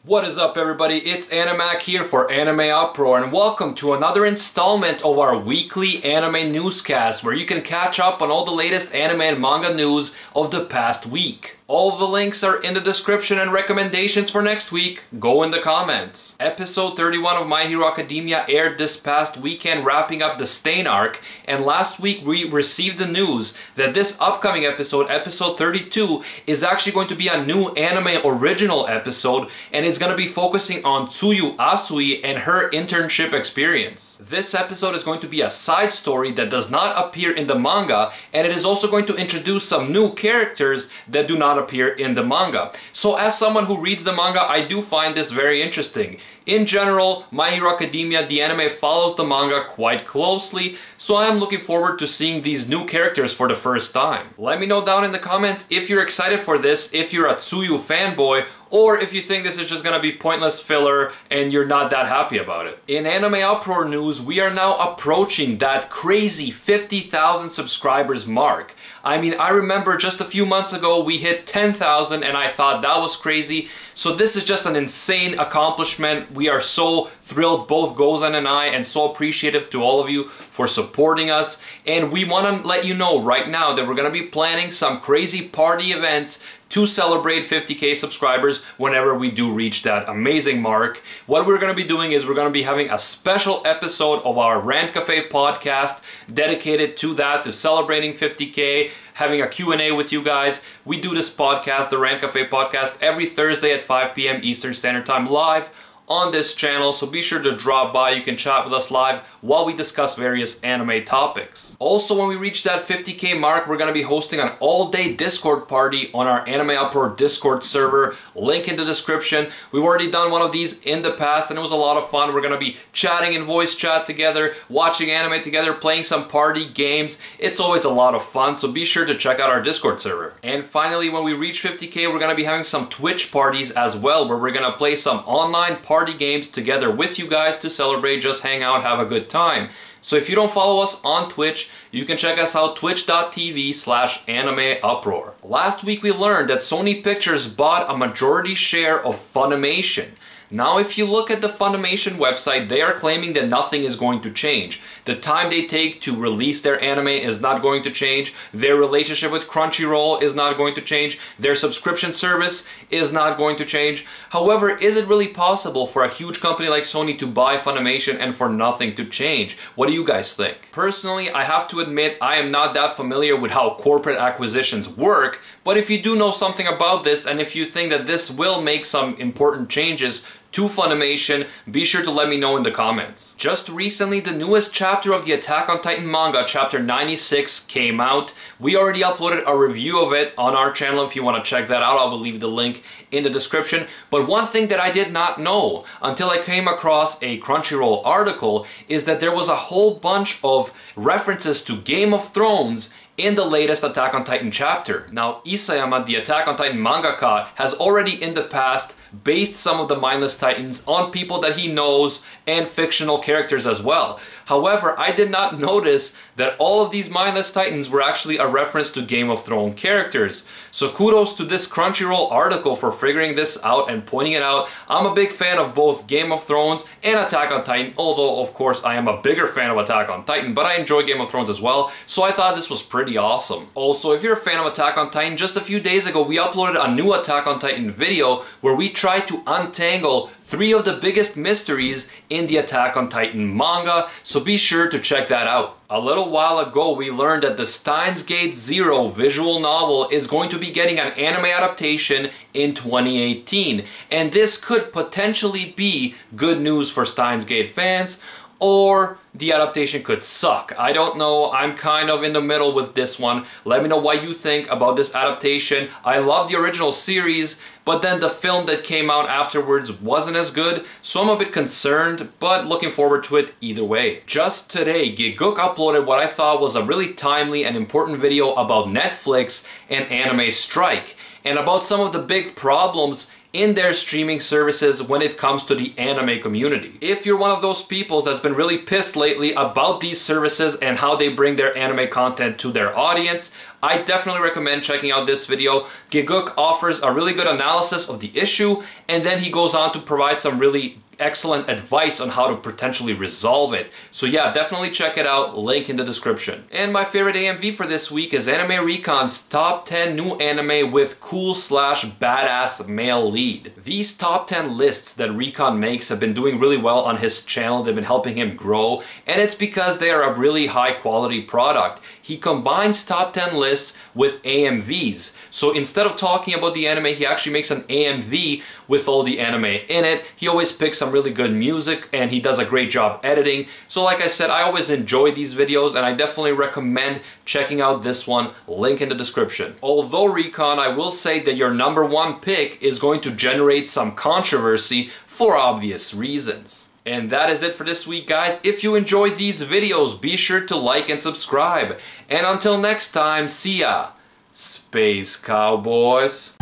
What is up, everybody? It's Animac here for AnimeUproar, and welcome to another installment of our weekly anime newscast where you can catch up on all the latest anime and manga news of the past week. All the links are in the description, and recommendations for next week go in the comments. Episode 31 of My Hero Academia aired this past weekend, wrapping up the Steins arc, and last week we received the news that this upcoming episode, episode 32, is actually going to be a new anime original episode, and it's going to be focusing on Tsuyu Asui and her internship experience. This episode is going to be a side story that does not appear in the manga, and it is also going to introduce some new characters that do not appear in the manga. So as someone who reads the manga, I do find this very interesting. In general, My Hero Academia, the anime, follows the manga quite closely, so I am looking forward to seeing these new characters for the first time. Let me know down in the comments if you're excited for this, if you're a Tsuyu fanboy, or if you think this is just gonna be pointless filler and you're not that happy about it. In AnimeUproar news, we are now approaching that crazy 50,000 subscribers mark. I mean, I remember just a few months ago we hit 10,000 and I thought that was crazy. So this is just an insane accomplishment. We are so thrilled, both Gozan and I, and so appreciative to all of you for supporting us. And we want to let you know right now that we're going to be planning some crazy party events to celebrate 50k subscribers whenever we do reach that amazing mark. What we're going to be doing is we're going to be having a special episode of our Rant Cafe podcast dedicated to that, to celebrating 50k, having a Q&A with you guys. We do this podcast, the Rant Cafe podcast, every Thursday at 5 p.m. Eastern Standard Time live on this channel, so be sure to drop by. You can chat with us live while we discuss various anime topics. Also, when we reach that 50k mark, we're going to be hosting an all-day Discord party on our AnimeUproar Discord server. Link in the description. We've already done one of these in the past and it was a lot of fun. We're going to be chatting in voice chat together, watching anime together, playing some party games. It's always a lot of fun, so be sure to check out our Discord server. And finally, when we reach 50k, we're going to be having some Twitch parties as well, where we're going to play some online party games together with you guys to celebrate, just hang out, have a good time. So if you don't follow us on Twitch, you can check us out, twitch.tv/AnimeUproar. Last week we learned that Sony Pictures bought a majority share of Funimation. Now, if you look at the Funimation website, they are claiming that nothing is going to change. The time they take to release their anime is not going to change. Their relationship with Crunchyroll is not going to change. Their subscription service is not going to change. However, is it really possible for a huge company like Sony to buy Funimation and for nothing to change? What do you guys think? Personally, I have to admit I am not that familiar with how corporate acquisitions work, but if you do know something about this, and if you think that this will make some important changes to Funimation, be sure to let me know in the comments. Just recently, the newest chapter of the Attack on Titan manga, chapter 96, came out. We already uploaded a review of it on our channel. If you want to check that out, I will leave the link in the description. But one thing that I did not know until I came across a Crunchyroll article is that there was a whole bunch of references to Game of Thrones in the latest Attack on Titan chapter. Now, Isayama, the Attack on Titan mangaka, has already in the past based some of the mindless titans on people that he knows and fictional characters as well. However, I did not notice that all of these mindless titans were actually a reference to Game of Thrones characters. So kudos to this Crunchyroll article for figuring this out and pointing it out. I'm a big fan of both Game of Thrones and Attack on Titan, although of course I am a bigger fan of Attack on Titan, but I enjoy Game of Thrones as well, so I thought this was pretty awesome. Also, if you're a fan of Attack on Titan, just a few days ago we uploaded a new Attack on Titan video where we tried to untangle 3 of the biggest mysteries in the Attack on Titan manga, so be sure to check that out. A little while ago, we learned that the Steins Gate Zero visual novel is going to be getting an anime adaptation in 2018, and this could potentially be good news for Steins Gate fans, or the adaptation could suck. I don't know. I'm kind of in the middle with this one. Let me know what you think about this adaptation. I love the original series, but then the film that came out afterwards wasn't as good, so I'm a bit concerned, but looking forward to it either way. Just today, Gigguk uploaded what I thought was a really timely and important video about Netflix and anime strike, and about some of the big problems in their streaming services when it comes to the anime community. If you're one of those people that's been really pissed lately about these services and how they bring their anime content to their audience, I definitely recommend checking out this video. Gigguk offers a really good analysis of the issue, and then he goes on to provide some really excellent advice on how to potentially resolve it. So yeah, definitely check it out, link in the description. And my favorite AMV for this week is Anime Recon's top 10 new anime with cool/badass male lead. These top 10 lists that Recon makes have been doing really well on his channel. They've been helping him grow, and it's because they are a really high quality product. He combines top 10 lists with AMVs. So instead of talking about the anime, he actually makes an AMV with all the anime in it. He always picks some really good music, and he does a great job editing. So like I said, I always enjoy these videos, and I definitely recommend checking out this one, link in the description. Although Recon, I will say that your #1 pick is going to generate some controversy for obvious reasons. And that is it for this week, guys. If you enjoyed these videos, be sure to like and subscribe. And until next time, see ya, Space Cowboys.